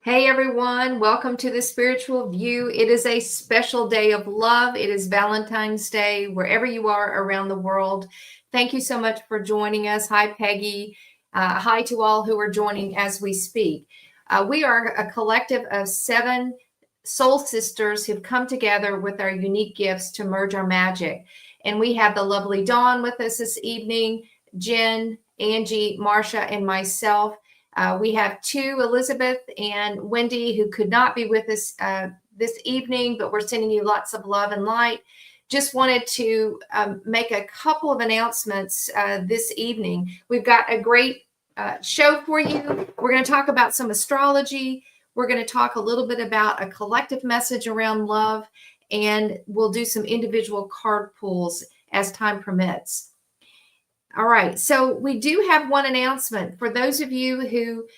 Hey everyone, welcome to the Spiritual View. It is a special day of love. It is Valentine's Day, wherever you are around the world. Thank you so much for joining us. Hi, Peggy. Hi to all who are joining as we speak. We are a collective of 7 soul sisters who've come together with our unique gifts to merge our magic. And we have the lovely Dawn with us this evening, Jen, Angie, Marcia, and myself. We have 2, Elizabeth and Wendy, who could not be with us this evening, but we're sending you lots of love and light. Just wanted to make a couple of announcements this evening. We've got a great show for you. We're going to talk about some astrology. We're going to talk a little bit about a collective message around love, and we'll do some individual card pulls as time permits. All right, so we do have one announcement. For those of you who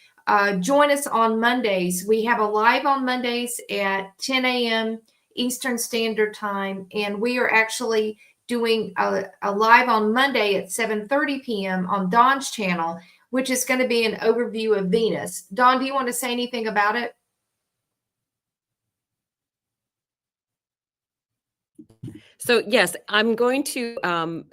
join us on Mondays, we have a live on Mondays at 10 a.m. Eastern Standard Time, and we are actually doing a live on Monday at 7:30 p.m. on Dawn's channel, which is going to be an overview of Venus. Dawn, do you want to say anything about it? So yes, I'm going to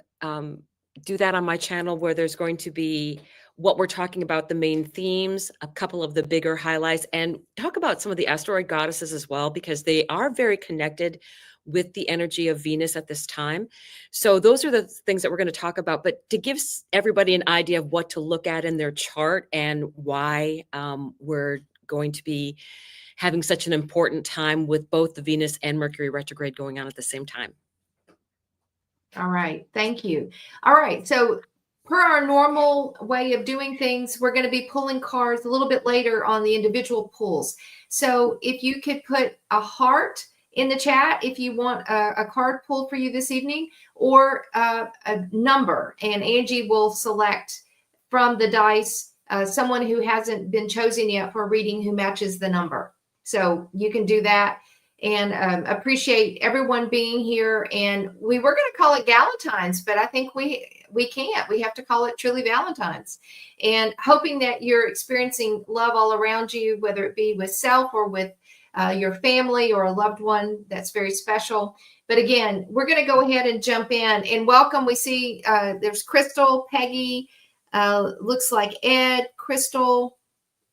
do that on my channel, where there's going to be what we're talking about, the main themes, a couple of the bigger highlights, and talk about some of the asteroid goddesses as well, because they are very connected with the energy of Venus at this time. So those are the things that we're going to talk about, but to give everybody an idea of what to look at in their chart and why we're going to be having such an important time with both the Venus and Mercury retrograde going on at the same time. All right, thank you. All right, so per our normal way of doing things, we're going to be pulling cards a little bit later on the individual pulls. So if you could put a heart in the chat if you want a card pulled for you this evening, or a number, and Angie will select from the dice someone who hasn't been chosen yet for a reading who matches the number. So you can do that. And appreciate everyone being here. And we were going to call it Galentine's, but I think we can't. We have to call it truly Valentine's. And hoping that you're experiencing love all around you, whether it be with self or with your family or a loved one that's very special. But again, we're going to go ahead and jump in and welcome. We see there's Crystal, Peggy, looks like Ed, Crystal.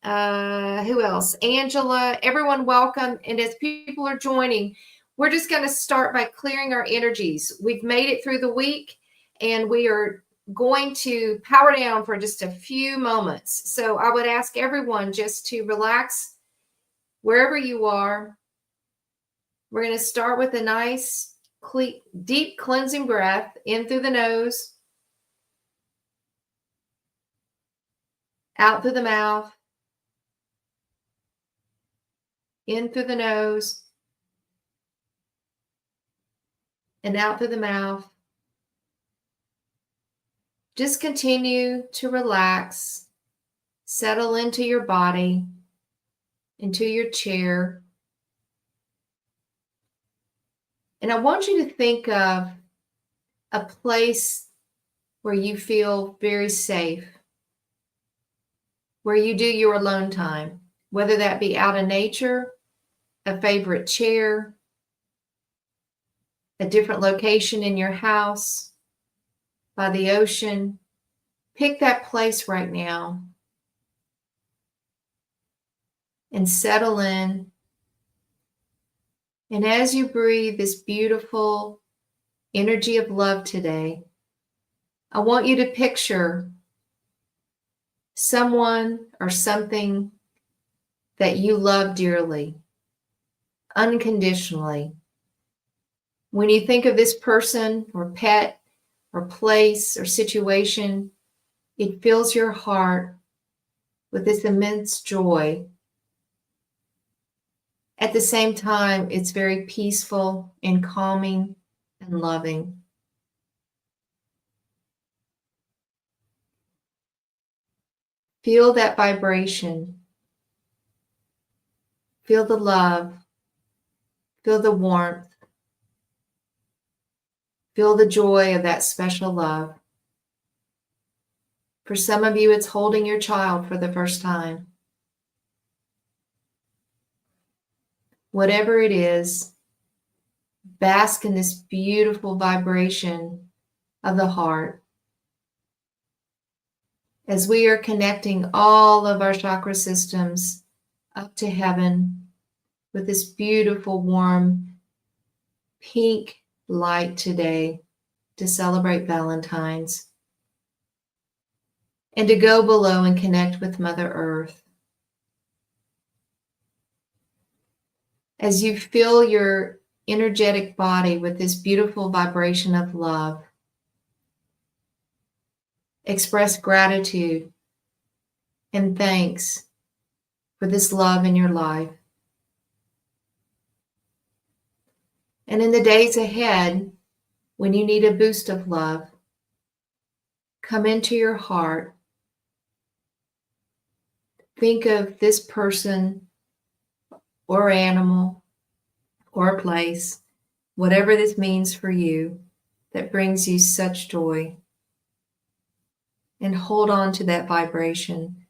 Who else? Angela, everyone welcome. And as people are joining, we're just going to start by clearing our energies. We've made it through the week, and we are going to power down for just a few moments. So I would ask everyone just to relax wherever you are. We're going to start with a nice, deep cleansing breath in through the nose, out through the mouth. In through the nose and out through the mouth. Just continue to relax, settle into your body, into your chair. And I want you to think of a place where you feel very safe, where you do your alone time, whether that be out in nature, a favorite chair, a different location in your house, by the ocean. Pick that place right now and settle in. And as you breathe this beautiful energy of love today, I want you to picture someone or something that you love dearly, unconditionally. When you think of this person or pet or place or situation, it fills your heart with this immense joy. At the same time, it's very peaceful and calming and loving. Feel that vibration. Feel the love. Feel the warmth. Feel the joy of that special love. For some of you, it's holding your child for the first time. whatever it is, bask in this beautiful vibration of the heart as we are connecting all of our chakra systems up to heaven with this beautiful, warm, pink light today to celebrate Valentine's, and to go below and connect with Mother Earth. As you fill your energetic body with this beautiful vibration of love, express gratitude and thanks for this love in your life. And in the days ahead, when you need a boost of love, come into your heart. Think of this person or animal or place, whatever this means for you, that brings you such joy. And hold on to that vibration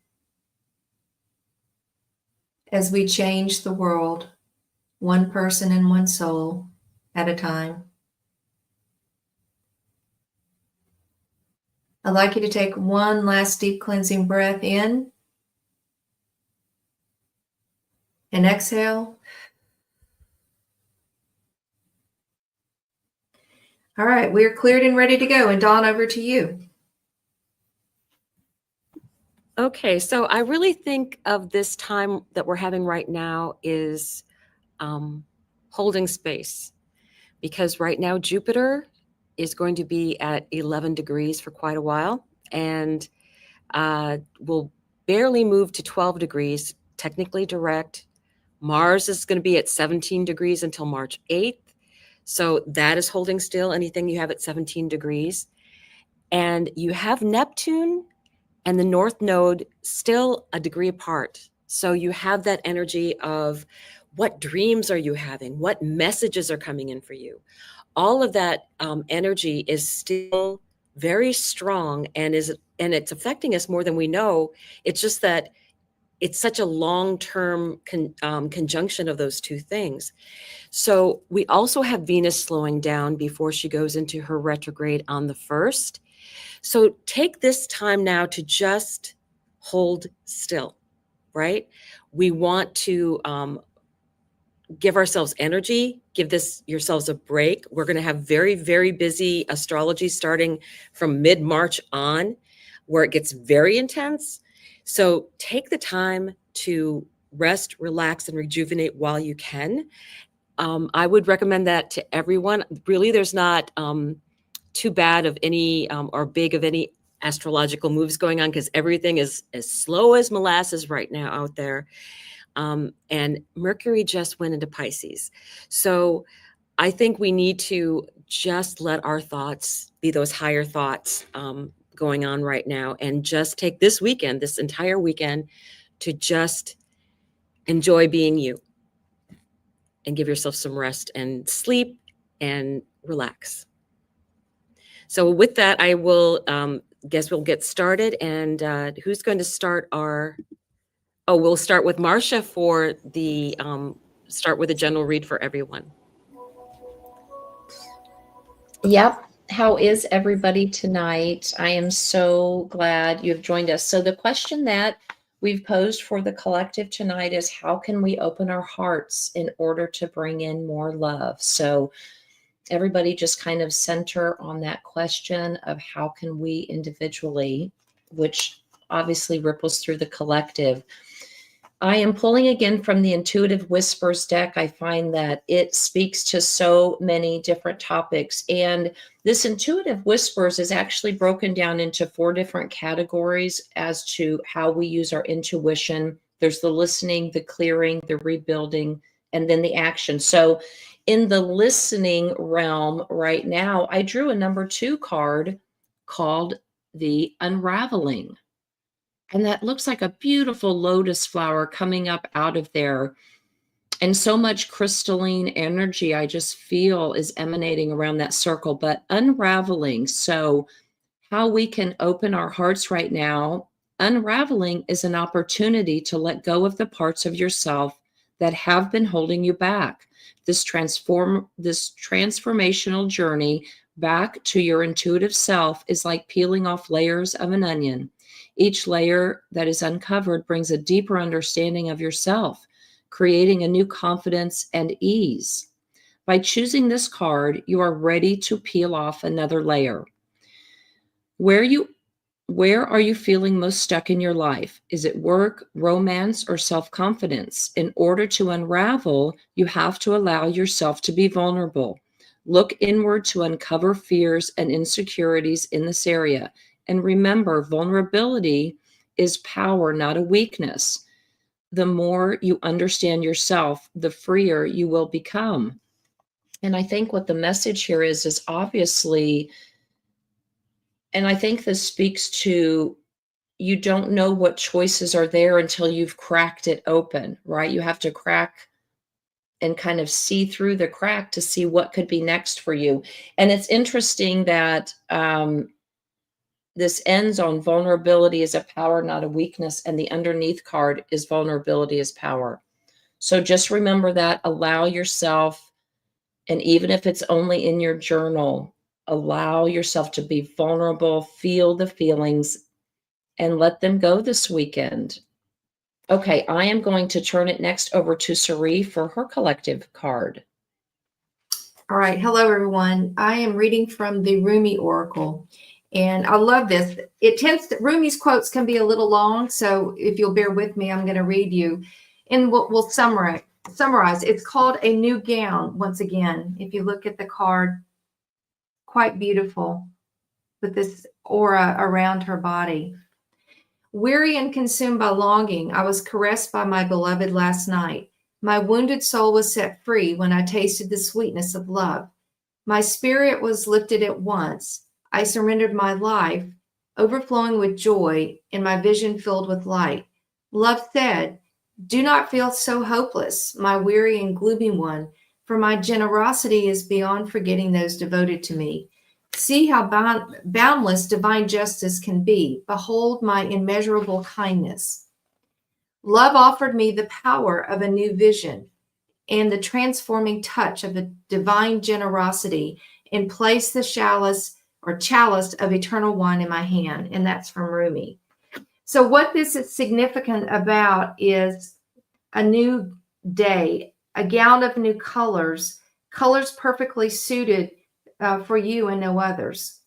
as we change the world, one person and one soul at a time. I'd like you to take one last deep cleansing breath in and exhale. All right, we're cleared and ready to go. And Dawn, over to you. Okay, so I really think of this time that we're having right now is holding space, because right now Jupiter is going to be at 11 degrees for quite a while, and will barely move to 12 degrees, technically direct. Mars is going to be at 17 degrees until March 8th. So that is holding still, anything you have at 17 degrees. And you have Neptune and the North Node still a degree apart. So you have that energy of what dreams are you having? What messages are coming in for you? All of that energy is still very strong, and it's affecting us more than we know. It's just that it's such a long-term conjunction of those two things. So we also have Venus slowing down before she goes into her retrograde on the 1st. So take this time now to just hold still, right? We want to give ourselves energy, give yourselves a break. We're going to have very, very busy astrology starting from mid-March on, where it gets very intense. So take the time to rest, relax, and rejuvenate while you can. I would recommend that to everyone. Really, there's not too bad of any or big of any astrological moves going on, because everything is as slow as molasses right now out there. And Mercury just went into Pisces. So I think we need to just let our thoughts be those higher thoughts going on right now, and just take this weekend, this entire weekend, to just enjoy being you and give yourself some rest and sleep and relax. So with that, I will guess we'll get started. And who's going to start our... Oh, we'll start with Marcia for the start with a general read for everyone. Yep. How is everybody tonight? I am so glad you have joined us. So the question that we've posed for the collective tonight is, how can we open our hearts in order to bring in more love? So everybody just kind of center on that question of how can we individually, which obviously ripples through the collective. I am pulling again from the Intuitive Whispers deck. I find that it speaks to so many different topics. And this Intuitive Whispers is actually broken down into 4 different categories as to how we use our intuition. There's the listening, the clearing, the rebuilding, and then the action. So in the listening realm right now, I drew a number 2 card called the Unraveling. And that looks like a beautiful lotus flower coming up out of there. And so much crystalline energy I just feel is emanating around that circle, but unraveling. So how we can open our hearts right now, unraveling is an opportunity to let go of the parts of yourself that have been holding you back. This transformational journey back to your intuitive self is like peeling off layers of an onion. Each layer that is uncovered brings a deeper understanding of yourself, creating a new confidence and ease. By choosing this card, you are ready to peel off another layer. Where are you feeling most stuck in your life? Is it work, romance, or self-confidence? In order to unravel, you have to allow yourself to be vulnerable. Look inward to uncover fears and insecurities in this area. And remember, vulnerability is power, not a weakness. The more you understand yourself, the freer you will become. And I think what the message here is obviously, and I think this speaks to, you don't know what choices are there until you've cracked it open, right? You have to crack and kind of see through the crack to see what could be next for you. And it's interesting that this ends on vulnerability is a power, not a weakness. And the underneath card is vulnerability is power. So just remember that, allow yourself, and even if it's only in your journal, allow yourself to be vulnerable, feel the feelings, and let them go this weekend. Okay, I am going to turn it next over to Sari for her collective card. All right. Hello, everyone. I am reading from the Rumi Oracle, and I love this. Rumi's quotes can be a little long, so if you'll bear with me, I'm going to read you, and we'll summarize. It's called A New Gown, once again. If you look at the card, quite beautiful with this aura around her body. Weary and consumed by longing, I was caressed by my beloved last night. My wounded soul was set free when I tasted the sweetness of love. My spirit was lifted at once. I surrendered my life, overflowing with joy, and my vision filled with light. Love said, "Do not feel so hopeless, my weary and gloomy one, for my generosity is beyond forgetting those devoted to me. See how boundless divine justice can be. Behold my immeasurable kindness." Love offered me the power of a new vision and the transforming touch of a divine generosity, and placed the chalice of eternal wine in my hand. And that's from Rumi. So what this is significant about is a new day, a gown of new colors perfectly suited for you and no others.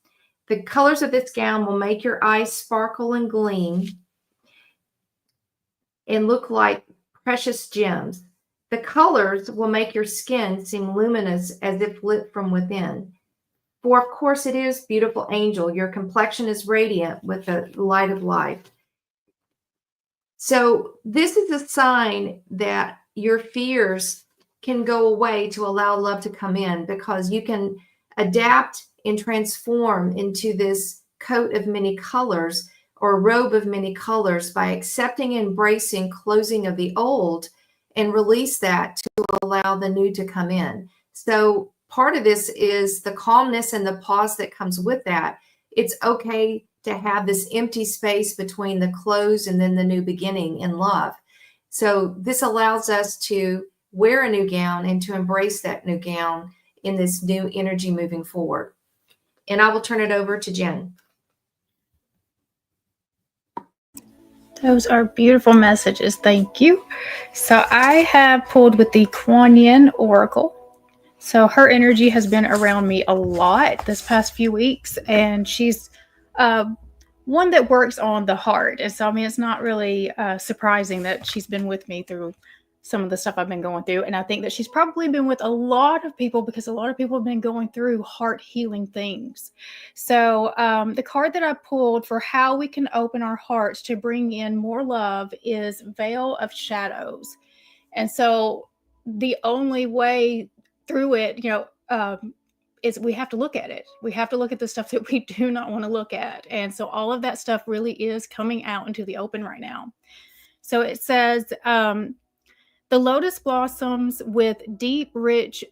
The colors of this gown will make your eyes sparkle and gleam and look like precious gems. The colors will make your skin seem luminous as if lit from within. For of course it is, beautiful angel, your complexion is radiant with the light of life. So this is a sign that your fears can go away to allow love to come in, because you can adapt and transform into this coat of many colors or robe of many colors by accepting and embracing closing of the old, and release that to allow the new to come in. So part of this is the calmness and the pause that comes with that. It's okay to have this empty space between the close and then the new beginning in love. So this allows us to wear a new gown and to embrace that new gown in this new energy moving forward. And I will turn it over to Jen. Those are beautiful messages. Thank you. So I have pulled with the Kuan Yin Oracle. So her energy has been around me a lot this past few weeks, and she's one that works on the heart. And so, I mean, it's not really surprising that she's been with me through some of the stuff I've been going through. And I think that she's probably been with a lot of people because a lot of people have been going through heart healing things. So the card that I pulled for how we can open our hearts to bring in more love is Veil of Shadows. And so the only way through it, is we have to look at it. We have to look at the stuff that we do not want to look at. And so all of that stuff really is coming out into the open right now. So it says, the lotus blossoms with deep, rich,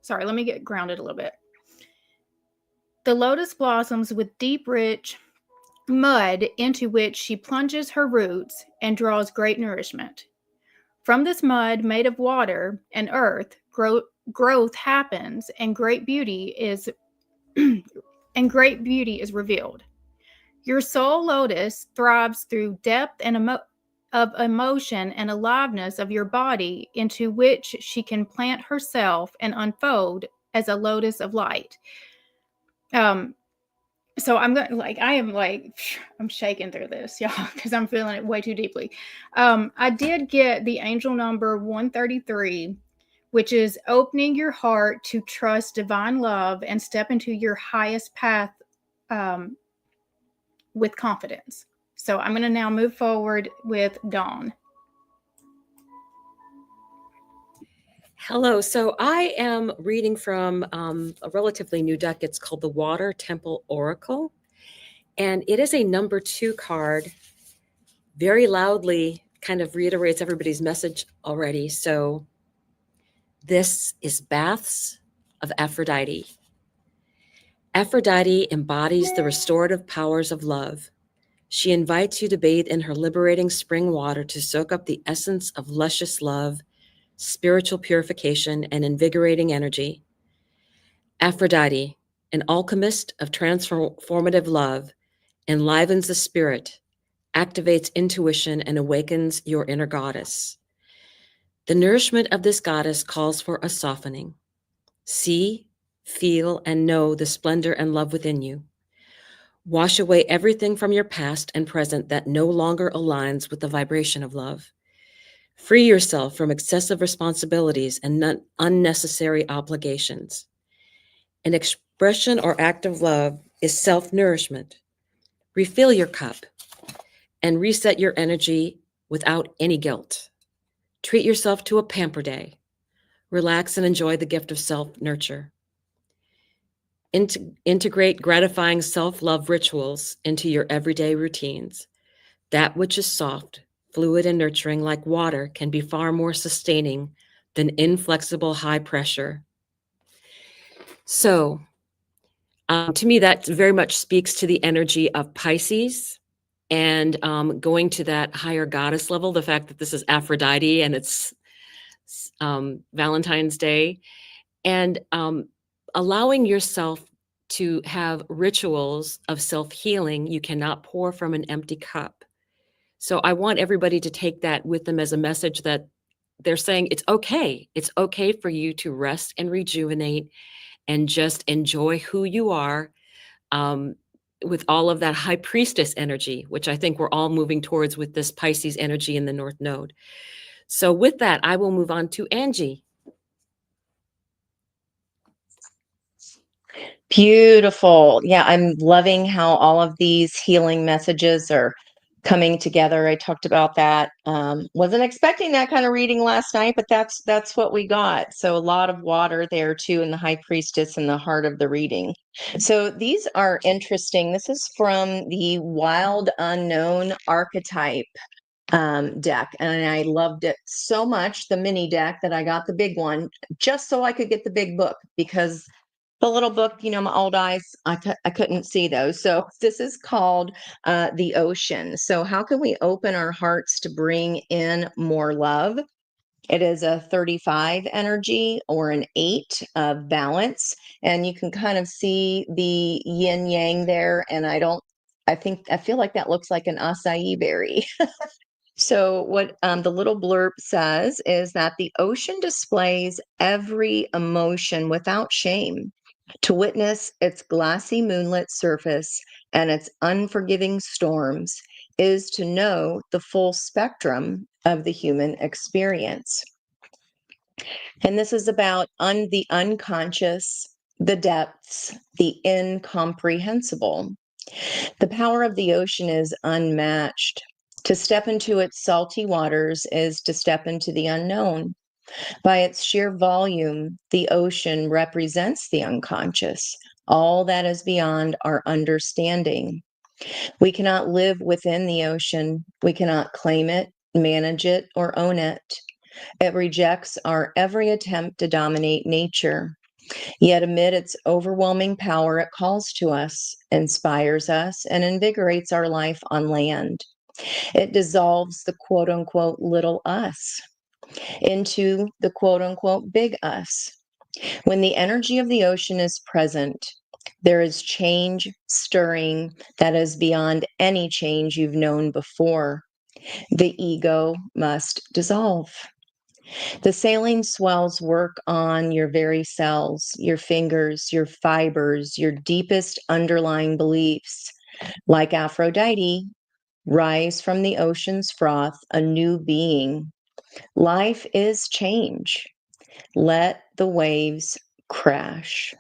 sorry, let me get grounded a little bit. The lotus blossoms with deep, rich mud into which she plunges her roots and draws great nourishment. From this mud made of water and earth, growth happens, and great beauty is revealed. Your soul lotus thrives through depth of emotion and aliveness of your body, into which she can plant herself and unfold as a lotus of light. So I'm shaking through this, y'all, because I'm feeling it way too deeply. I did get the angel number 133, which is opening your heart to trust divine love and step into your highest path with confidence. So I'm going to now move forward with Dawn. Hello. So I am reading from a relatively new deck. It's called the Water Temple Oracle. And it is a number 2 card. Very loudly kind of reiterates everybody's message already. So this is Baths of Aphrodite. Aphrodite embodies the restorative powers of love. She invites you to bathe in her liberating spring water to soak up the essence of luscious love, spiritual purification, and invigorating energy. Aphrodite, an alchemist of transformative love, enlivens the spirit, activates intuition, and awakens your inner goddess. The nourishment of this goddess calls for a softening. See, feel, and know the splendor and love within you. Wash away everything from your past and present that no longer aligns with the vibration of love. Free yourself from excessive responsibilities and unnecessary obligations. An expression or act of love is self-nourishment. Refill your cup and reset your energy without any guilt. Treat yourself to a pamper day. Relax and enjoy the gift of self-nurture. Integrate gratifying self-love rituals into your everyday routines. That which is soft, fluid, and nurturing like water can be far more sustaining than inflexible high pressure. So, to me, that very much speaks to the energy of Pisces and going to that higher goddess level, the fact that this is Aphrodite and it's Valentine's Day, and allowing yourself to have rituals of self-healing. You cannot pour from an empty cup. So I want everybody to take that with them as a message that they're saying it's okay. It's okay for you to rest and rejuvenate and just enjoy who you are with all of that high priestess energy, which I think we're all moving towards with this Pisces energy in the North Node. So with that, I will move on to Angie. Beautiful. Yeah, I'm loving how all of these healing messages are coming together. I talked about that. Wasn't expecting that kind of reading last night, but that's what we got. So a lot of water there too in the High Priestess in the heart of the reading. So these are interesting. This is from the Wild Unknown Archetype deck, and I loved it so much, the mini deck, that I got the big one just so I could get the big book, because the little book, you know, my old eyes, I couldn't see those. So this is called The Ocean. So how can we open our hearts to bring in more love? It is a 35 energy or an 8 of balance. And you can kind of see the yin yang there. And I feel like that looks like an acai berry. So what the little blurb says is that the ocean displays every emotion without shame. To witness its glassy moonlit surface and its unforgiving storms is to know the full spectrum of the human experience. And this is about the unconscious, the depths, the incomprehensible. The power of the ocean is unmatched. To step into its salty waters is to step into the unknown. By its sheer volume, the ocean represents the unconscious, all that is beyond our understanding. We cannot live within the ocean. We cannot claim it, manage it, or own it. It rejects our every attempt to dominate nature. Yet amid its overwhelming power, it calls to us, inspires us, and invigorates our life on land. It dissolves the quote-unquote little us. into the quote unquote big us. When the energy of the ocean is present, there is change stirring that is beyond any change you've known before. The ego must dissolve. The saline swells work on your very cells, your fingers, your fibers, your deepest underlying beliefs. Like Aphrodite, rise from the ocean's froth, a new being. Life is change. Let the waves crash.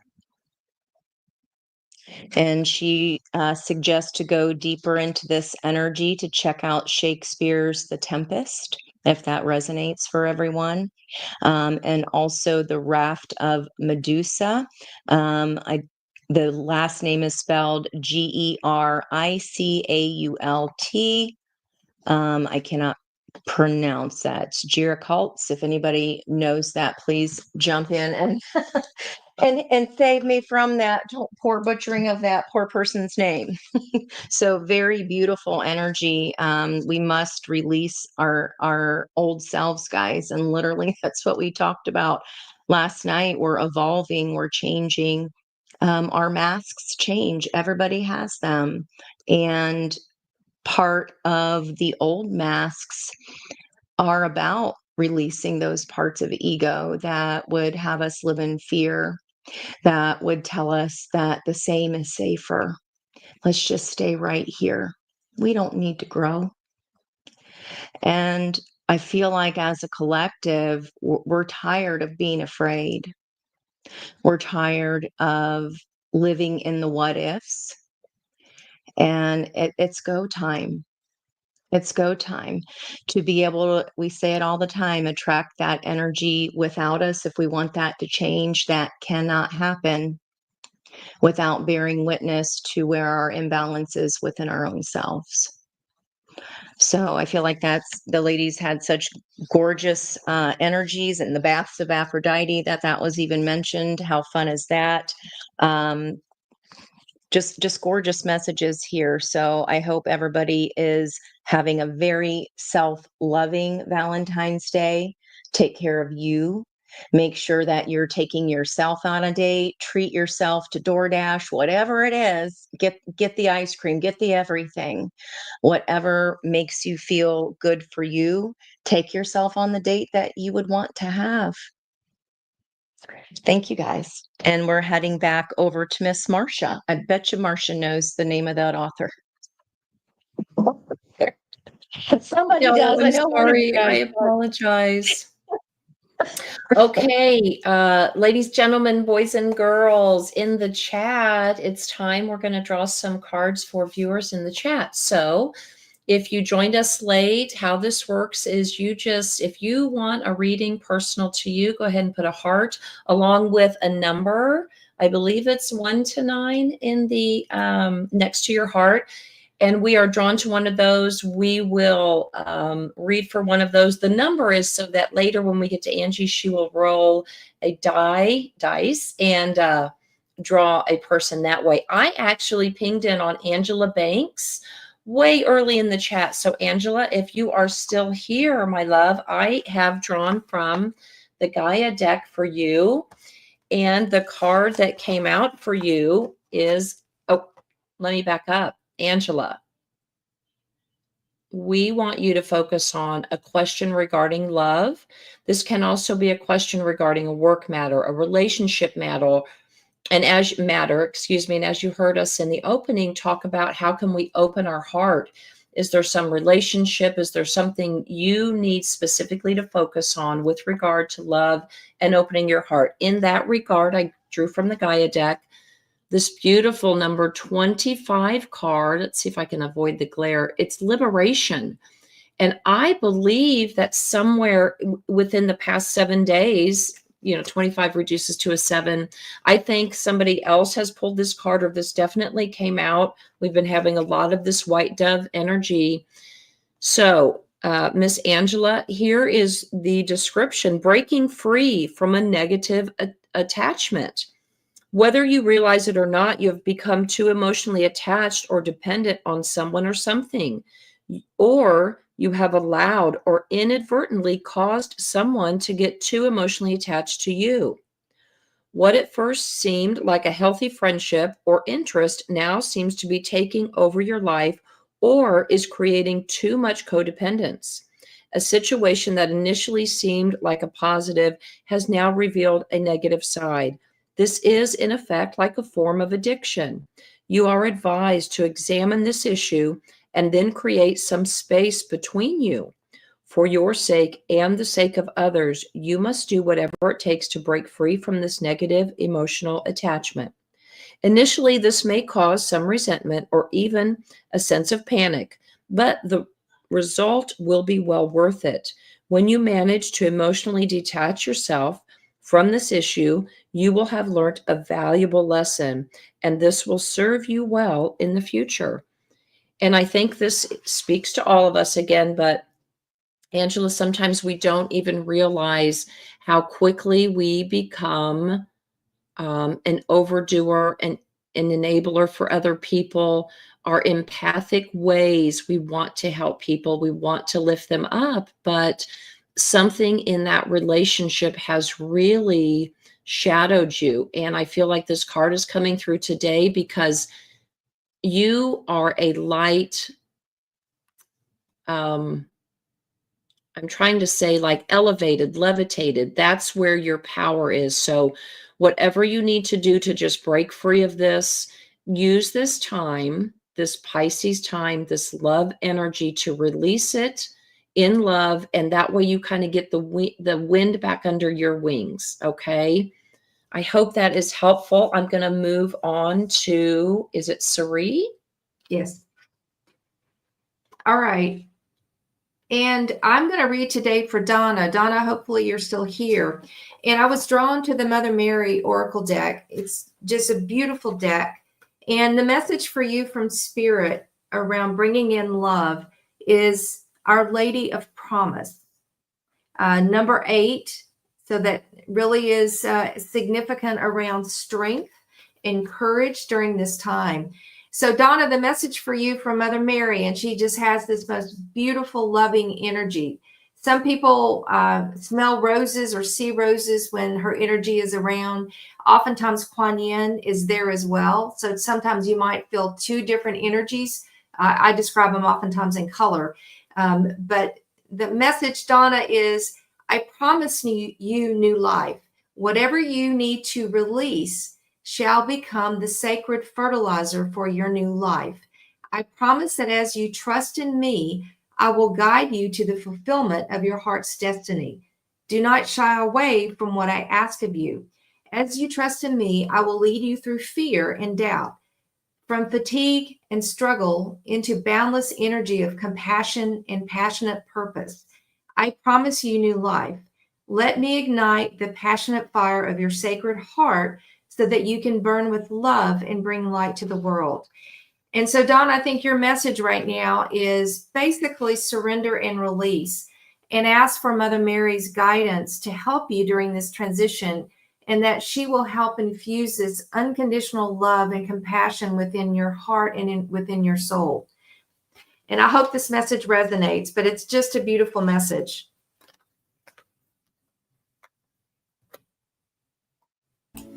And she suggests to go deeper into this energy to check out Shakespeare's The Tempest, if that resonates for everyone. And also The Raft of Medusa. The last name is spelled Gericault. I cannot pronounce that. It's Gericault. If anybody knows that, please jump in and and save me from that poor butchering of that poor person's name. So very beautiful energy. We must release our old selves, guys, and literally that's what we talked about last night. We're evolving, we're changing. Our masks change. Everybody has them, and part of the old masks are about releasing those parts of ego that would have us live in fear, that would tell us that the same is safer. Let's just stay right here. We don't need to grow. And I feel like as a collective, we're tired of being afraid. We're tired of living in the what ifs. And it's go time. It's go time to be able to, we say it all the time, attract that energy without us. If we want that to change, that cannot happen without bearing witness to where our imbalance is within our own selves. So I feel like the ladies had such gorgeous energies, and the baths of Aphrodite, that was even mentioned. How fun is that? Just gorgeous messages here. So I hope everybody is having a very self-loving Valentine's Day. Take care of you. Make sure that you're taking yourself on a date. Treat yourself to DoorDash, whatever it is. Get the ice cream, get the everything. Whatever makes you feel good for you. Take yourself on the date that you would want to have. Thank you, guys. And we're heading back over to Miss Marcia. I bet you Marcia knows the name of that author. Somebody No, does. I I'm know one of you sorry. I guys. apologize. Okay, ladies, gentlemen, boys and girls in the chat, it's time. We're going to draw some cards for viewers in the chat. So if you joined us late, how this works is if you want a reading personal to you, go ahead and put a heart along with a number. I believe it's 1 to 9 in the next to your heart. And we are drawn to one of those. We will read for one of those. The number is so that later when we get to Angie, she will roll a dice and draw a person that way. I actually pinged in on Angela Banks way early in the chat. So Angela, if you are still here, my love, I have drawn from the Gaia deck for you. And the card that came out for you is, oh, let me back up. Angela, we want you to focus on a question regarding love. This can also be a question regarding a work matter, a relationship matter, and as you heard us in the opening talk about how can we open our heart. Is there some relationship? Is there something you need specifically to focus on with regard to love and opening your heart? In that regard, I drew from the Gaia deck this beautiful number 25 card. Let's see if I can avoid the glare. It's liberation. And I believe that somewhere within the past 7 days, 25 reduces to a 7. I think somebody else has pulled this card, or this definitely came out. We've been having a lot of this white dove energy. So, Miss Angela, here is the description: breaking free from a negative attachment. Whether you realize it or not, you have become too emotionally attached or dependent on someone or something, or You have allowed or inadvertently caused someone to get too emotionally attached to you. What at first seemed like a healthy friendship or interest now seems to be taking over your life or is creating too much codependence. A situation that initially seemed like a positive has now revealed a negative side. This is, in effect, like a form of addiction. You are advised to examine this issue and then create some space between you. For your sake and the sake of others, you must do whatever it takes to break free from this negative emotional attachment. Initially, this may cause some resentment or even a sense of panic, but the result will be well worth it. When you manage to emotionally detach yourself from this issue, you will have learned a valuable lesson, and this will serve you well in the future. And I think this speaks to all of us again, but Angela, sometimes we don't even realize how quickly we become an overdoer and an enabler for other people. Our empathic ways, we want to help people, we want to lift them up, but something in that relationship has really shadowed you. And I feel like this card is coming through today because you are a light, I'm trying to say like elevated, levitated. That's where your power is. So whatever you need to do to just break free of this, use this time, this Pisces time, this love energy to release it in love. And that way you kind of get the wind back under your wings. Okay. I hope that is helpful. I'm going to move on to, is it Sari? Yes. All right. And I'm going to read today for Donna. Donna, hopefully you're still here. And I was drawn to the Mother Mary Oracle deck. It's just a beautiful deck. And the message for you from Spirit around bringing in love is Our Lady of Promise. Number 8. So that really is significant around strength and courage during this time. So Donna, the message for you from Mother Mary, and she just has this most beautiful, loving energy. Some people smell roses or see roses when her energy is around. Oftentimes Kuan Yin is there as well. So sometimes you might feel two different energies. I describe them oftentimes in color. But the message, Donna, is I promise you new life. Whatever you need to release shall become the sacred fertilizer for your new life. I promise that as you trust in me, I will guide you to the fulfillment of your heart's destiny. Do not shy away from what I ask of you. As you trust in me, I will lead you through fear and doubt, from fatigue and struggle into boundless energy of compassion and passionate purpose. I promise you new life. Let me ignite the passionate fire of your sacred heart so that you can burn with love and bring light to the world. And so, Dawn, I think your message right now is basically surrender and release, and ask for Mother Mary's guidance to help you during this transition, and that she will help infuse this unconditional love and compassion within your heart and within your soul. And I hope this message resonates, but it's just a beautiful message.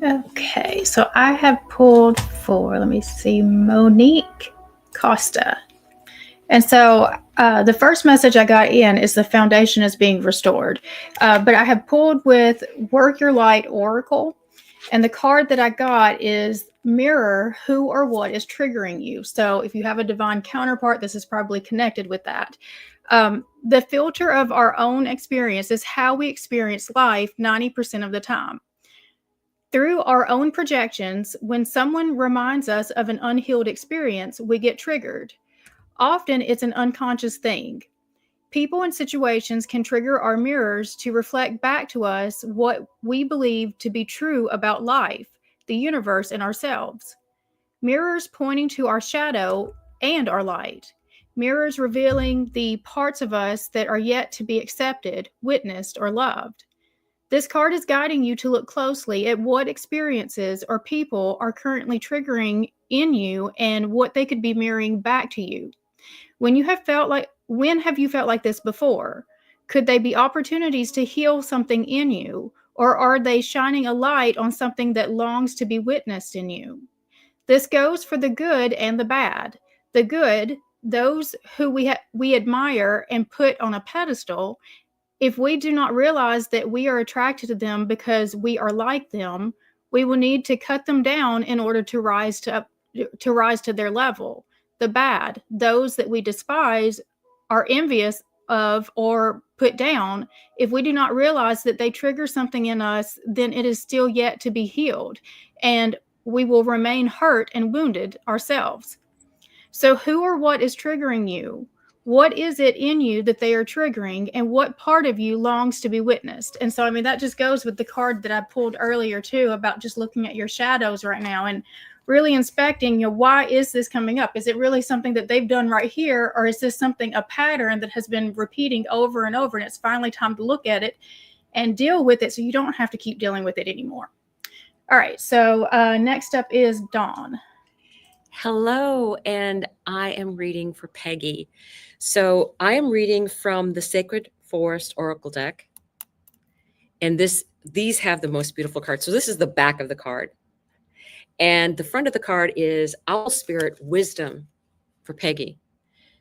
Okay, so I have pulled for, let me see, Monique Costa. And so the first message I got in is the foundation is being restored. But I have pulled with Work Your Light Oracle. And the card that I got is Mirror Who or What is Triggering You. So if you have a divine counterpart, this is probably connected with that. The filter of our own experience is how we experience life 90% of the time. Through our own projections, when someone reminds us of an unhealed experience, we get triggered. Often it's an unconscious thing. People and situations can trigger our mirrors to reflect back to us what we believe to be true about life, the universe, and ourselves. Mirrors pointing to our shadow and our light. Mirrors revealing the parts of us that are yet to be accepted, witnessed, or loved. This card is guiding you to look closely at what experiences or people are currently triggering in you and what they could be mirroring back to you. When you have felt like When have you felt like this before? Could they be opportunities to heal something in you? Or are they shining a light on something that longs to be witnessed in you? This goes for the good and the bad. The good, those who we admire and put on a pedestal, if we do not realize that we are attracted to them because we are like them, we will need to cut them down in order to rise to their level. The bad, those that we despise, are envious of, or put down, if we do not realize that they trigger something in us, then it is still yet to be healed, and we will remain hurt and wounded ourselves. So who or what is triggering you? What is it in you that they are triggering, and what part of you longs to be witnessed? And so, I mean, that just goes with the card that I pulled earlier too, about just looking at your shadows right now and really inspecting, why is this coming up? Is it really something that they've done right here? Or is this something, a pattern that has been repeating over and over, and it's finally time to look at it and deal with it so you don't have to keep dealing with it anymore? All right, so next up is Dawn. Hello, and I am reading for Peggy. So I am reading from the Sacred Forest Oracle deck, and these have the most beautiful cards. So this is the back of the card, and the front of the card is Owl Spirit Wisdom for Peggy.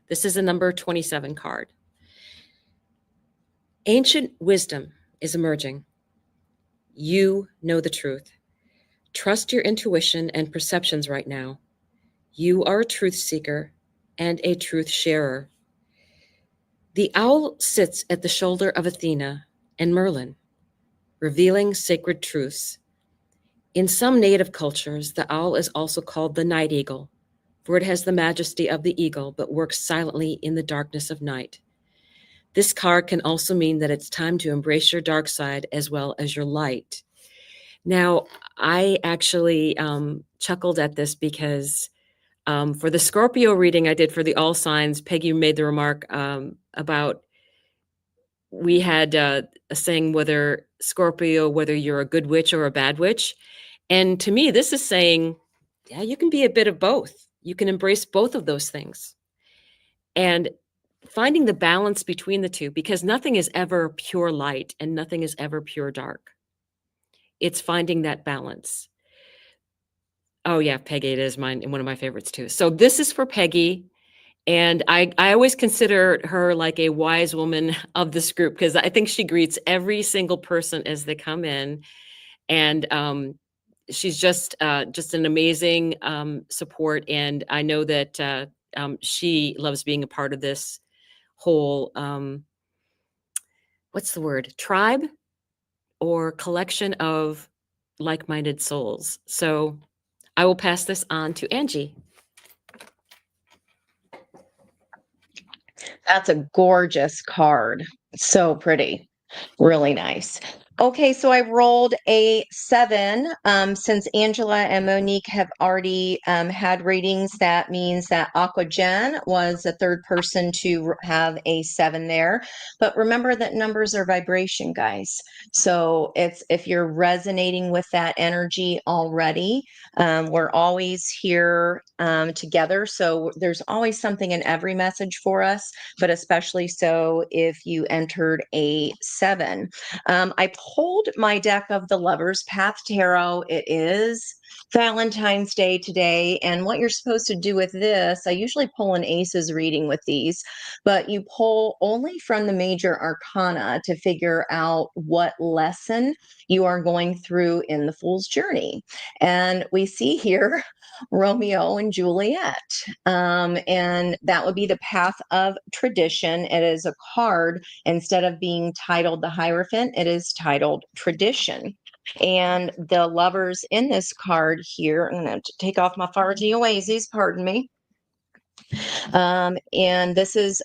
This is a number 27 card. Ancient wisdom is emerging. You know the truth. Trust your intuition and perceptions right now. You are a truth seeker and a truth sharer. The owl sits at the shoulder of Athena and Merlin, revealing sacred truths. In some native cultures, the owl is also called the night eagle, for it has the majesty of the eagle but works silently in the darkness of night. This card can also mean that it's time to embrace your dark side as well as your light. Now, I actually chuckled at this because for the Scorpio reading I did for the all signs, Peggy made the remark about we had a saying, whether Scorpio, whether you're a good witch or a bad witch. And to me, this is saying, yeah, you can be a bit of both. You can embrace both of those things. And finding the balance between the two, because nothing is ever pure light and nothing is ever pure dark. It's finding that balance. Oh yeah, Peggy, it is one of my favorites too. So this is for Peggy. And I always consider her like a wise woman of this group, because I think she greets every single person as they come in. And she's just an amazing support. And I know that she loves being a part of this whole, what's the word, tribe or collection of like-minded souls. So I will pass this on to Angie. That's a gorgeous card. So pretty. Really nice. Okay, so I rolled a 7. Since Angela and Monique have already had readings, that means that Aqua Jen was the third person to have a 7 there. But remember that numbers are vibration, guys. So if you're resonating with that energy already, we're always here together. So there's always something in every message for us, but especially so if you entered a 7. I pulled my deck of the Lover's Path Tarot. It is Valentine's Day today. And what you're supposed to do with this, I usually pull an Aces reading with these, but you pull only from the major arcana to figure out what lesson you are going through in the Fool's Journey. And we see here Romeo and Juliet. And that would be the path of tradition. It is a card. Instead of being titled the Hierophant, it is titled Tradition. And the lovers in this card here, I'm going to take off my Fargy Oasis, pardon me. And this is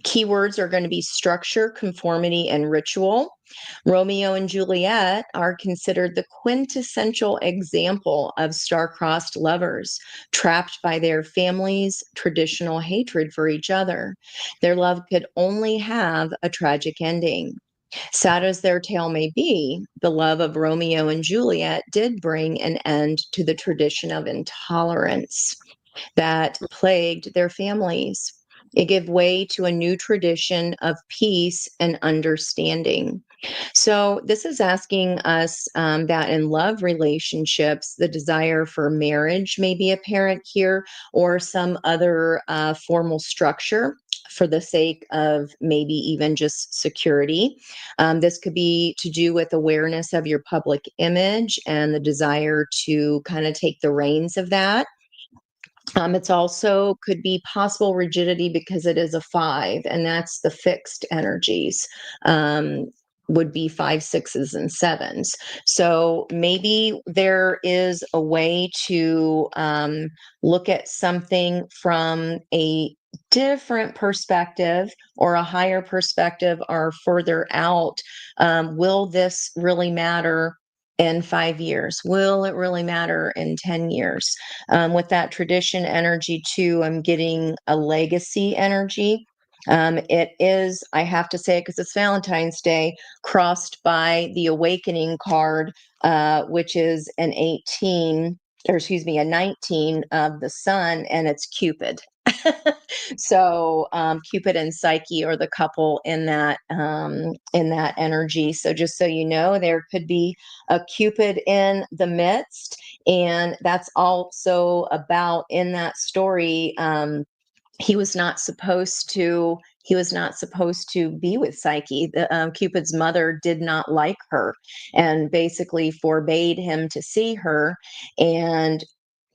keywords are going to be structure, conformity, and ritual. Romeo and Juliet are considered the quintessential example of star-crossed lovers, trapped by their families' traditional hatred for each other. Their love could only have a tragic ending. Sad as their tale may be, the love of Romeo and Juliet did bring an end to the tradition of intolerance that plagued their families. It gave way to a new tradition of peace and understanding. So, this is asking us that in love relationships, the desire for marriage may be apparent here, or some other formal structure for the sake of maybe even just security. This could be to do with awareness of your public image and the desire to kind of take the reins of that. It's also could be possible rigidity because it is a 5, and that's the fixed energies. Would be 5, 6s, and 7s. So maybe there is a way to look at something from a different perspective or a higher perspective or further out. Will this really matter in 5 years? Will it really matter in 10 years? With that tradition energy too, I'm getting a legacy energy. It is, I have to say, because it's Valentine's Day, crossed by the awakening card, which is an 18, or excuse me, a 19 of the sun, and it's Cupid. So Cupid and Psyche are the couple in that energy. So just so you know, there could be a Cupid in the midst, and that's also about in that story. He was not supposed to. He was not supposed to be with Psyche. Cupid's mother did not like her, and basically forbade him to see her. And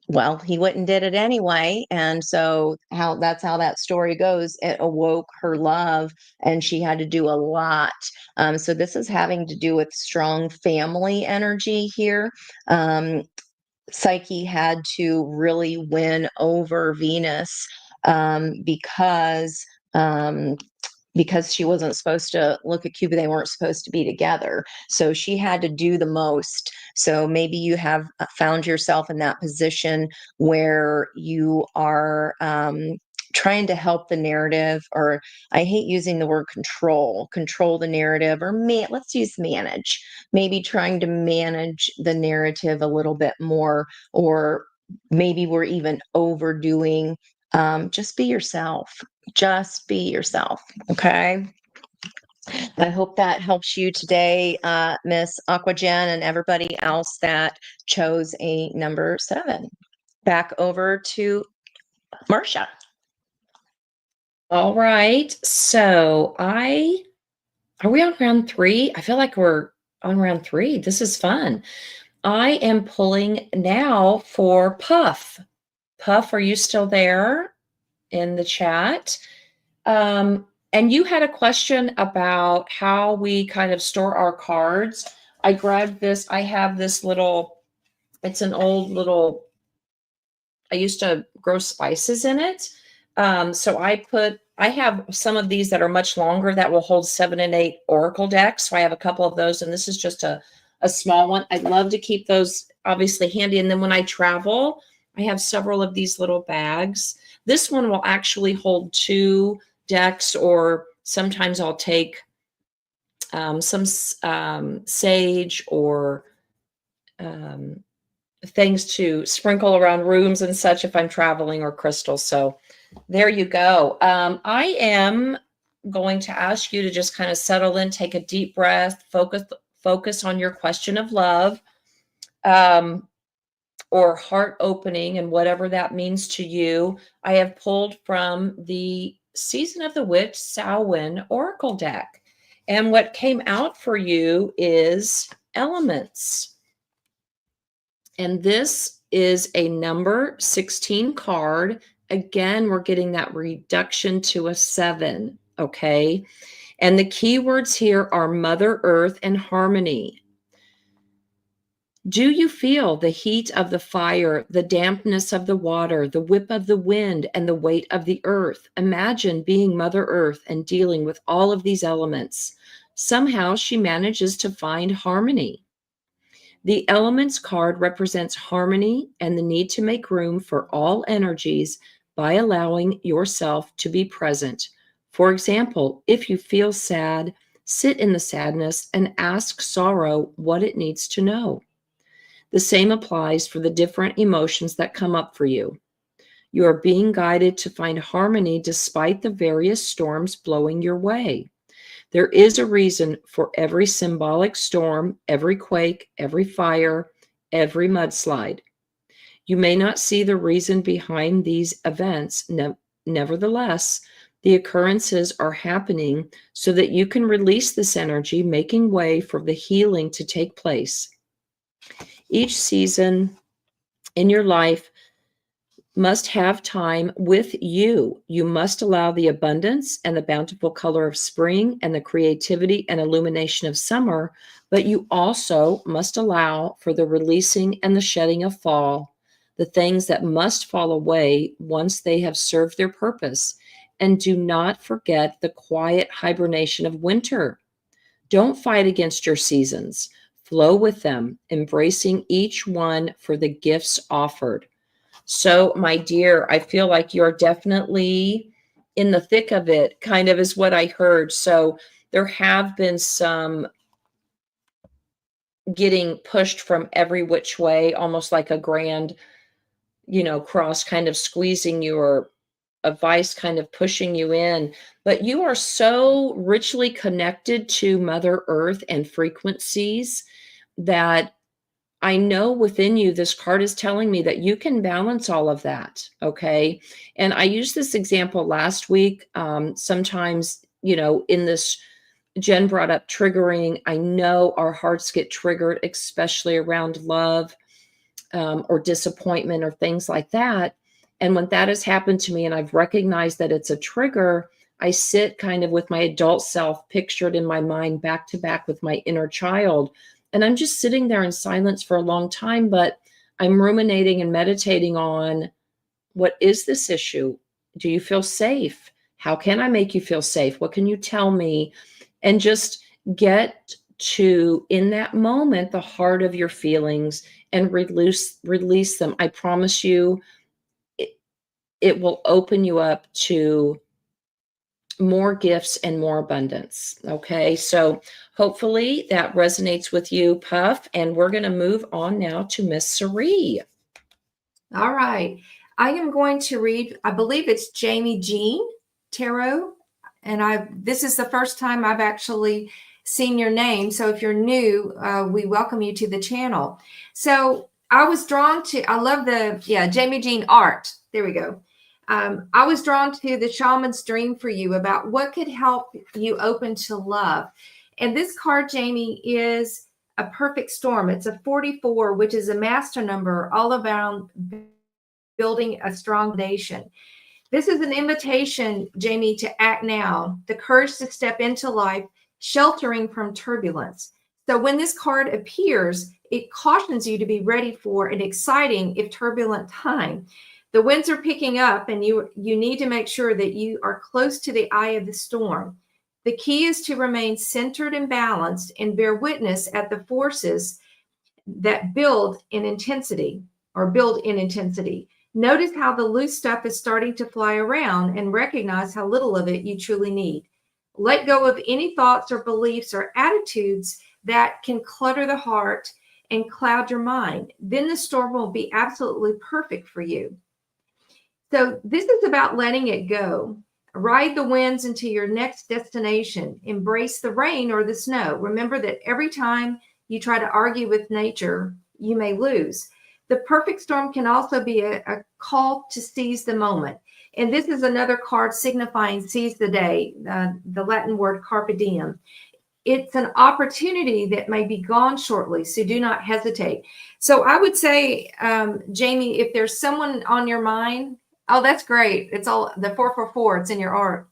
well, he went and did it anyway. And so that's how that story goes. It awoke her love, and she had to do a lot. So this is having to do with strong family energy here. Psyche had to really win over Venus because she wasn't supposed to look at Cupid. They weren't supposed to be together. So she had to do the most. So maybe you have found yourself in that position where you are trying to help the narrative, or I hate using the word control the narrative, or let's use manage, maybe trying to manage the narrative a little bit more, or maybe we're even overdoing. Just be yourself. Just be yourself. Okay. I hope that helps you today, Miss Aquagen, and everybody else that chose a number 7. Back over to Marcia. All right. So are we on round 3? I feel like we're on round 3. This is fun. I am pulling now for Puff. Puff, are you still there in the chat? And you had a question about how we kind of store our cards. I grabbed this. I have this little, it's an old little, I used to grow spices in it. So I have some of these that are much longer that will hold 7 and 8 oracle decks. So I have a couple of those, and this is just a small one. I'd love to keep those obviously handy. And then when I travel, I have several of these little bags. This one will actually hold 2 decks, or sometimes I'll take some sage or things to sprinkle around rooms and such if I'm traveling, or crystals. So there you go. I am going to ask you to just kind of settle in, take a deep breath, focus on your question of love, or heart opening, and whatever that means to you. I have pulled from the Season of the Witch Samhain Oracle deck. And what came out for you is elements. And this is a number 16 card. Again, we're getting that reduction to a 7, okay? And the keywords here are Mother Earth and harmony. Do you feel the heat of the fire, the dampness of the water, the whip of the wind, and the weight of the earth? Imagine being Mother Earth and dealing with all of these elements. Somehow she manages to find harmony. The Elements card represents harmony and the need to make room for all energies by allowing yourself to be present. For example, if you feel sad, sit in the sadness and ask sorrow what it needs to know. The same applies for the different emotions that come up for you. You are being guided to find harmony despite the various storms blowing your way. There is a reason for every symbolic storm, every quake, every fire, every mudslide. You may not see the reason behind these events. Nevertheless, the occurrences are happening so that you can release this energy, making way for the healing to take place. Each season in your life must have time with you. You must allow the abundance and the bountiful color of spring and the creativity and illumination of summer, but you also must allow for the releasing and the shedding of fall, the things that must fall away once they have served their purpose. And do not forget the quiet hibernation of winter. Don't fight against your seasons. Flow with them, embracing each one for the gifts offered. So, my dear, I feel like you're definitely in the thick of it, kind of is what I heard. So there have been some getting pushed from every which way, almost like a grand, cross kind of squeezing you, or a vice kind of pushing you in. But you are so richly connected to Mother Earth and frequencies that I know within you, this card is telling me that you can balance all of that. Okay. And I used this example last week. Sometimes, in this, Jen brought up triggering. I know our hearts get triggered, especially around love or disappointment or things like that. And when that has happened to me and I've recognized that it's a trigger, I sit kind of with my adult self pictured in my mind back to back with my inner child. And I'm just sitting there in silence for a long time, but I'm ruminating and meditating on, what is this issue? Do you feel safe? How can I make you feel safe? What can you tell me? And just get to, in that moment, the heart of your feelings and release them. I promise you, it will open you up to more gifts and more abundance. Okay. So hopefully that resonates with you, Puff. And we're going to move on now to Miss Cerie. All right. I am going to read, I believe it's Jamie Jean Tarot. And this is the first time I've actually seen your name. So if you're new, we welcome you to the channel. So I was drawn to, I love Jamie Jean art. There we go. I was drawn to the shaman's dream for you about what could help you open to love. And this card, Jamie, is a perfect storm. It's a 44, which is a master number all around building a strong foundation. This is an invitation, Jamie, to act now, the courage to step into life, sheltering from turbulence. So when this card appears, it cautions you to be ready for an exciting, if turbulent, time. The winds are picking up, and you need to make sure that you are close to the eye of the storm. The key is to remain centered and balanced and bear witness at the forces that build in intensity. Notice how the loose stuff is starting to fly around and recognize how little of it you truly need. Let go of any thoughts or beliefs or attitudes that can clutter the heart and cloud your mind. Then the storm will be absolutely perfect for you. So this is about letting it go. Ride the winds into your next destination. Embrace the rain or the snow. Remember that every time you try to argue with nature, you may lose. The perfect storm can also be a call to seize the moment. And this is another card signifying seize the day, the Latin word carpe diem. It's an opportunity that may be gone shortly, so do not hesitate. So I would say, Jamie, if there's someone on your mind, oh, that's great. It's all the 444. It's in your art.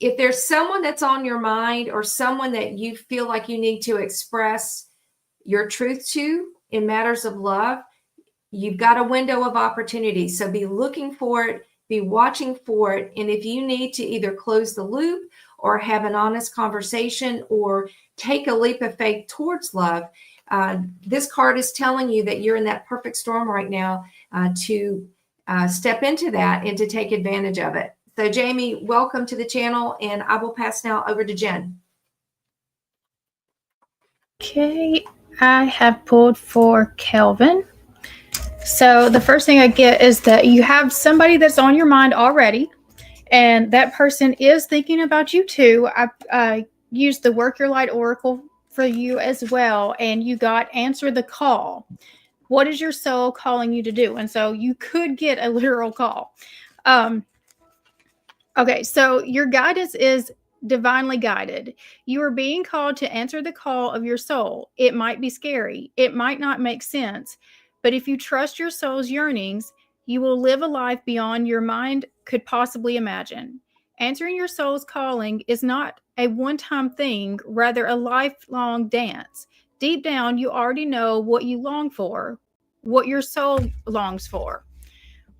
If there's someone that's on your mind or someone that you feel like you need to express your truth to in matters of love, you've got a window of opportunity. So be looking for it, be watching for it. And if you need to either close the loop or have an honest conversation or take a leap of faith towards love, this card is telling you that you're in that perfect storm right now to step into that and to take advantage of it. So Jamie, welcome to the channel, and I will pass now over to Jen. Okay, I have pulled for Kelvin. So the first thing I get is that you have somebody that's on your mind already, and that person is thinking about you too. I used the Work Your Light Oracle for you as well, and you got answer the call. What is your soul calling you to do? And so you could get a literal call. Okay, so your guidance is divinely guided. You are being called to answer the call of your soul. It might be scary, it might not make sense, but if you trust your soul's yearnings, you will live a life beyond your mind could possibly imagine. Answering your soul's calling is not a one-time thing, rather a lifelong dance. Deep down, you already know what you long for, what your soul longs for.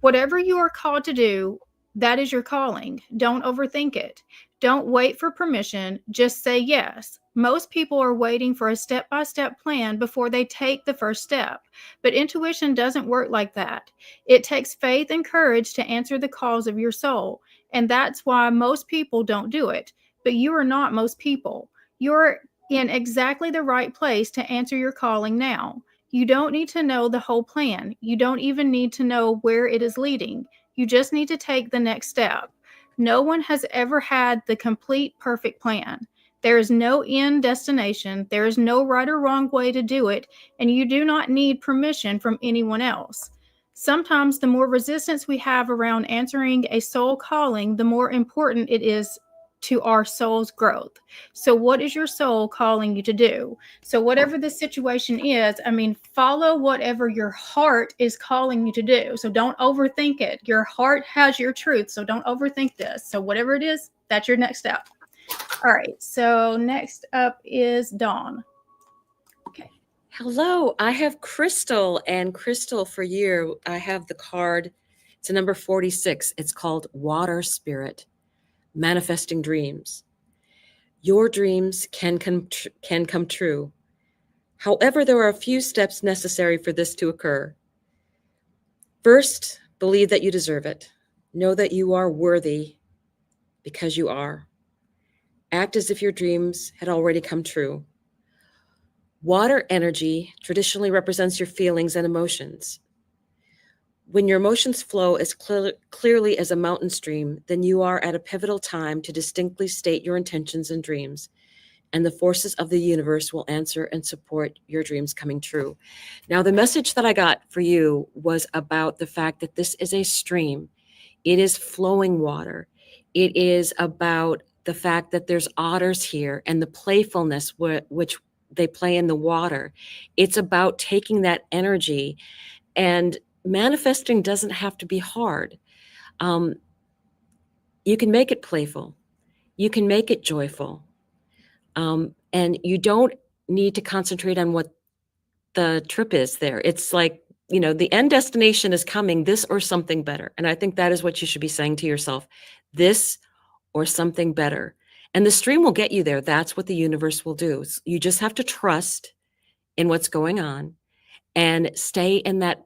Whatever you are called to do, that is your calling. Don't overthink it. Don't wait for permission. Just say yes. Most people are waiting for a step-by-step plan before they take the first step. But intuition doesn't work like that. It takes faith and courage to answer the calls of your soul. And that's why most people don't do it. But you are not most people. You're in exactly the right place to answer your calling now. You don't need to know the whole plan. You don't even need to know where it is leading. You just need to take the next step. No one has ever had the complete perfect plan. There is no end destination. There is no right or wrong way to do it, and you do not need permission from anyone else. Sometimes the more resistance we have around answering a soul calling, the more important it is to our soul's growth. So what is your soul calling you to do? So whatever the situation is, follow whatever your heart is calling you to do. So don't overthink it. Your heart has your truth. So don't overthink this. So whatever it is, that's your next step. All right. So next up is Dawn. Okay. Hello, I have Crystal, and Crystal, for you, I have the card. It's a number 46. It's called Water Spirit, Manifesting Dreams. Your dreams can come true. However, there are a few steps necessary for this to occur. First, believe that you deserve it. Know that you are worthy because you are. Act as if your dreams had already come true. Water energy traditionally represents your feelings and emotions. When your emotions flow as clearly as a mountain stream, then you are at a pivotal time to distinctly state your intentions and dreams, and the forces of the universe will answer and support your dreams coming true. Now, the message that I got for you was about the fact that this is a stream. It is flowing water. It is about the fact that there's otters here and the playfulness which they play in the water. It's about taking that energy, and manifesting doesn't have to be hard. You can make it playful. You can make it joyful. And you don't need to concentrate on what the trip is there. It's like, the end destination is coming, this or something better. And I think that is what you should be saying to yourself, this or something better. And the stream will get you there. That's what the universe will do. You just have to trust in what's going on and stay in that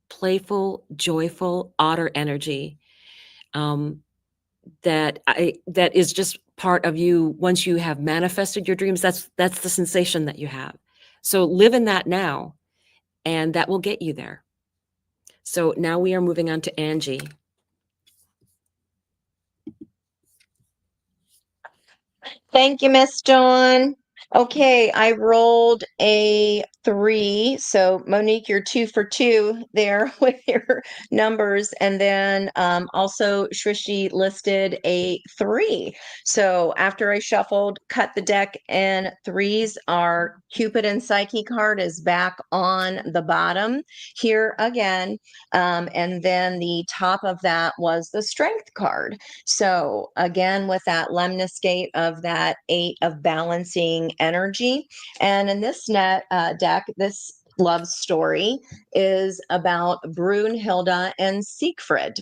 playful, joyful otter energy that is just part of you. Once you have manifested your dreams, that's the sensation that you have. So live in that now, and that will get you there. So now we are moving on to Angie. Thank you, Miss Dawn. Okay, I rolled a 3. So Monique, you're 2 for 2 there with your numbers. And then also Shrishi listed a 3. So after I shuffled, cut the deck, and 3s, our Cupid and Psyche card is back on the bottom here again. And then the top of that was the Strength card. So again, with that lemniscate of that 8 of balancing energy. And in this deck, this love story is about Brunhilde and Siegfried.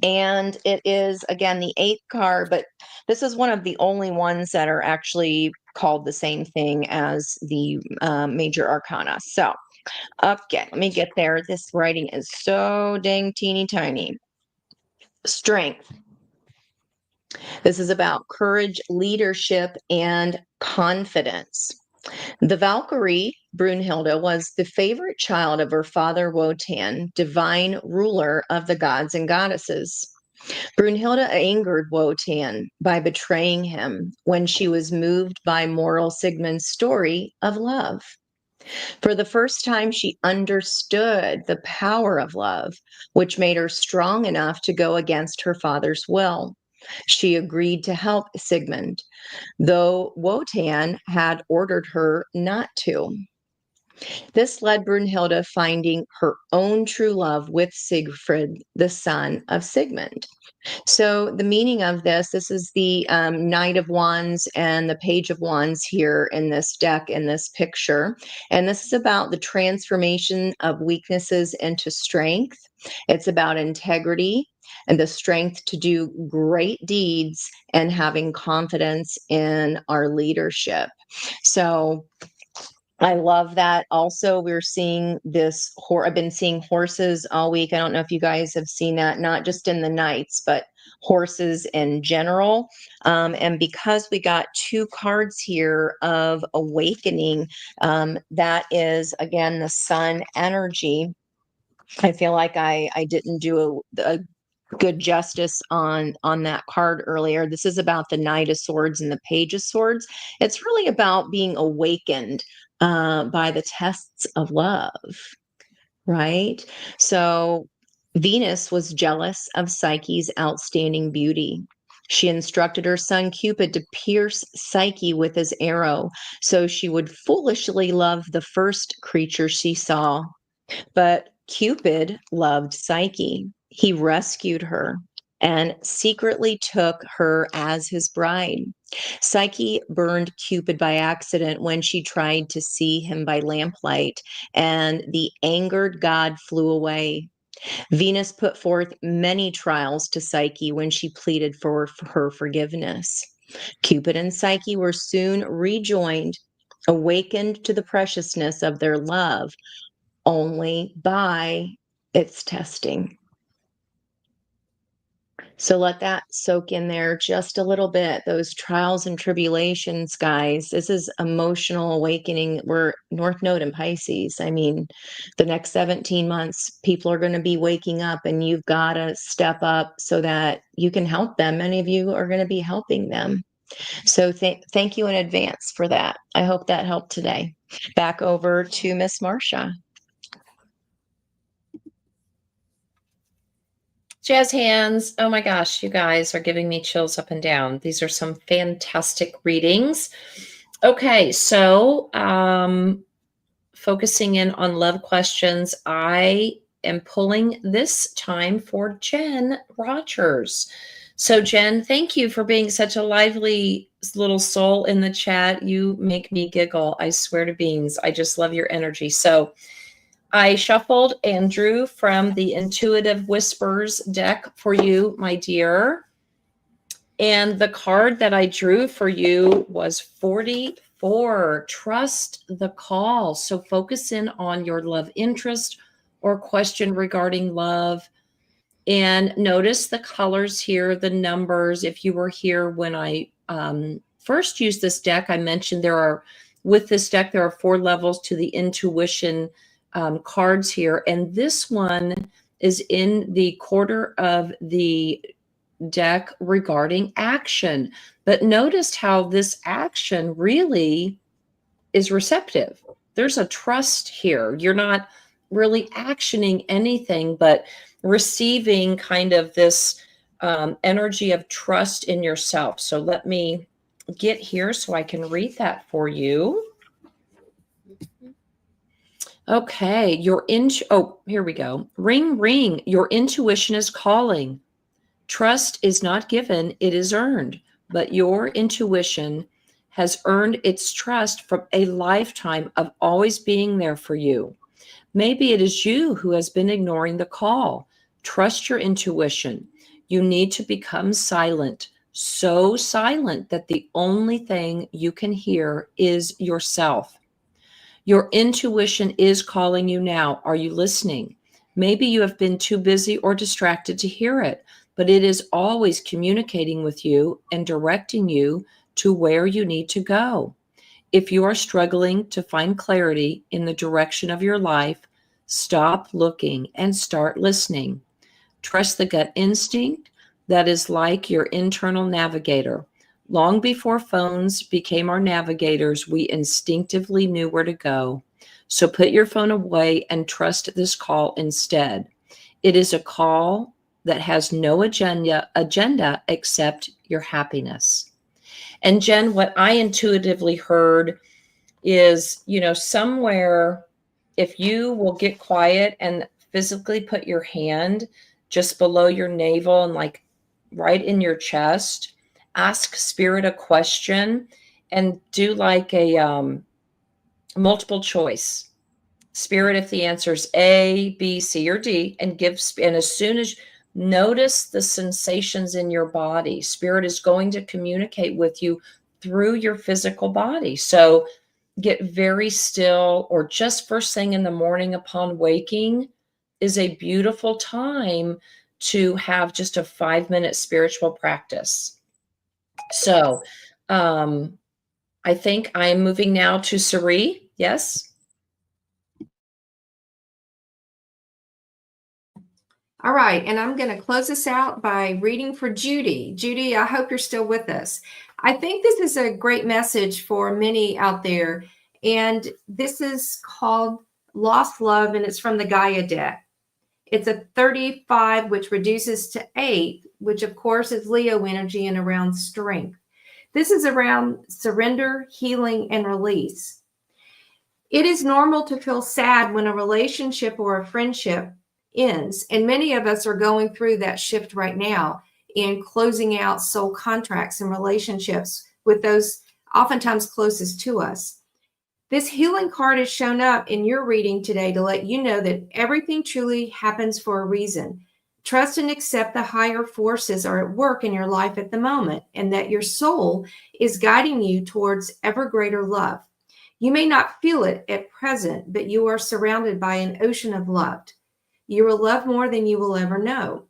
And it is, again, the 8th card, but this is one of the only ones that are actually called the same thing as the major arcana. So, okay, let me get there. This writing is so dang teeny tiny. Strength. This is about courage, leadership, and confidence. The Valkyrie Brunhilde was the favorite child of her father Wotan, divine ruler of the gods and goddesses. Brunhilde angered Wotan by betraying him when she was moved by mortal Sigmund's story of love. For the first time, she understood the power of love, which made her strong enough to go against her father's will. She agreed to help Sigmund, though Wotan had ordered her not to. This led Brunhilde finding her own true love with Siegfried, the son of Sigmund. So the meaning of this is the Knight of Wands and the Page of Wands here in this deck, in this picture. And this is about the transformation of weaknesses into strength. It's about integrity and the strength to do great deeds and having confidence in our leadership. So I love that. Also, we're seeing this. I've been seeing horses all week. I don't know if you guys have seen that, not just in the nights, but horses in general. And because we got 2 cards here of awakening, that is, again, the sun energy. I feel like I didn't do a good justice on that card earlier. This is about the Knight of Swords and the Page of Swords. It's really about being awakened by the tests of love, right? So Venus was jealous of Psyche's outstanding beauty. She instructed her son Cupid to pierce Psyche with his arrow so she would foolishly love the first creature she saw. But Cupid loved Psyche. He rescued her and secretly took her as his bride. Psyche burned Cupid by accident when she tried to see him by lamplight, and the angered god flew away. Venus put forth many trials to Psyche when she pleaded for her forgiveness. Cupid and Psyche were soon rejoined, awakened to the preciousness of their love only by its testing. So let that soak in there just a little bit. Those trials and tribulations, guys. This is emotional awakening. We're North Node in Pisces. I mean, the next 17 months, people are going to be waking up, and you've got to step up so that you can help them. Many of you are going to be helping them. So thank you in advance for that. I hope that helped today. Back over to Miss Marcia. Jazz hands. Oh my gosh, you guys are giving me chills up and down. These are some fantastic readings. Okay, so focusing in on love questions, I am pulling this time for Jen Rogers. So Jen, thank you for being such a lively little soul in the chat. You make me giggle. I swear to beans. I just love your energy. So I shuffled and drew from the Intuitive Whispers deck for you, my dear. And the card that I drew for you was 44, Trust the Call. So focus in on your love interest or question regarding love. And notice the colors here, the numbers. If you were here when I first used this deck, I mentioned with this deck, there are 4 levels to the intuition cards here, and this one is in the quarter of the deck regarding action. But notice how this action really is receptive. There's a trust here. You're not really actioning anything, but receiving kind of this energy of trust in yourself. So let me get here so I can read that for you. Okay, here we go. Ring, ring, your intuition is calling. Trust is not given, it is earned. But your intuition has earned its trust from a lifetime of always being there for you. Maybe it is you who has been ignoring the call. Trust your intuition. You need to become silent, so silent that the only thing you can hear is yourself. Your intuition is calling you now. Are you listening? Maybe you have been too busy or distracted to hear it, but it is always communicating with you and directing you to where you need to go. if you are struggling to find clarity in the direction of your life, stop looking and start listening. Trust the gut instinct that is like your internal navigator. Long before phones became our navigators, we instinctively knew where to go. So put your phone away and trust this call instead. It is a call that has no agenda except your happiness. And Jen, what I intuitively heard is, somewhere, if you will get quiet and physically put your hand just below your navel and like right in your chest, ask spirit a question and do like a multiple choice. Spirit, if the answer is A, B, C, or D, and as soon as notice the sensations in your body, Spirit is going to communicate with you through your physical body. So get very still, or just first thing in the morning upon waking is a beautiful time to have just a 5-minute spiritual practice. So I think I'm moving now to Sari. Yes. All right, and I'm going to close this out by reading for Judy. Judy, I hope you're still with us. I think this is a great message for many out there, and this is called Lost Love, and it's from the Gaia deck. It's a 35, which reduces to 8, which of course is Leo energy and around strength. This is around surrender, healing, and release. It is normal to feel sad when a relationship or a friendship ends, and many of us are going through that shift right now in closing out soul contracts and relationships with those oftentimes closest to us. This healing card has shown up in your reading today to let you know that everything truly happens for a reason. Trust and accept the higher forces are at work in your life at the moment, and that your soul is guiding you towards ever greater love. You may not feel it at present, but you are surrounded by an ocean of love. You are loved more than you will ever know.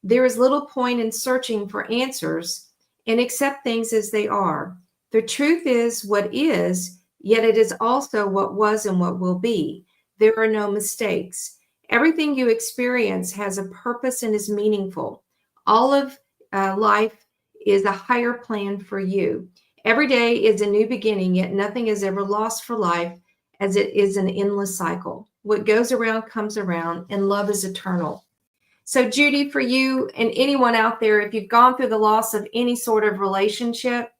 There is little point in searching for answers, and accept things as they are. The truth is what is, yet it is also what was and what will be. There are no mistakes. Everything you experience has a purpose and is meaningful. All of life is a higher plan for you. Every day is a new beginning, yet nothing is ever lost for life, as it is an endless cycle. What goes around comes around, and love is eternal. So Judy, for you and anyone out there, if you've gone through the loss of any sort of relationship,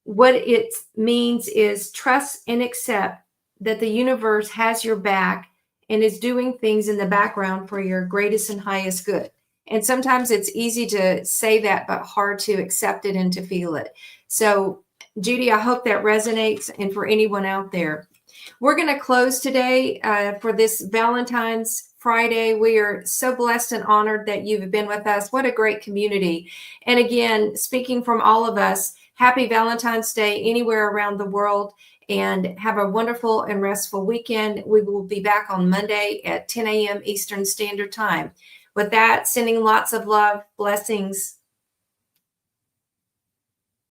what it means is trust and accept that the universe has your back and is doing things in the background for your greatest and highest good. And sometimes it's easy to say that, but hard to accept it and to feel it. So Judy, I hope that resonates. And for anyone out there, we're going to close today for this Valentine's Friday. We are so blessed and honored that you've been with us. What a great community. And again, speaking from all of us, happy Valentine's Day anywhere around the world, and have a wonderful and restful weekend. We will be back on Monday at 10 a.m. Eastern Standard Time. With that, sending lots of love, blessings,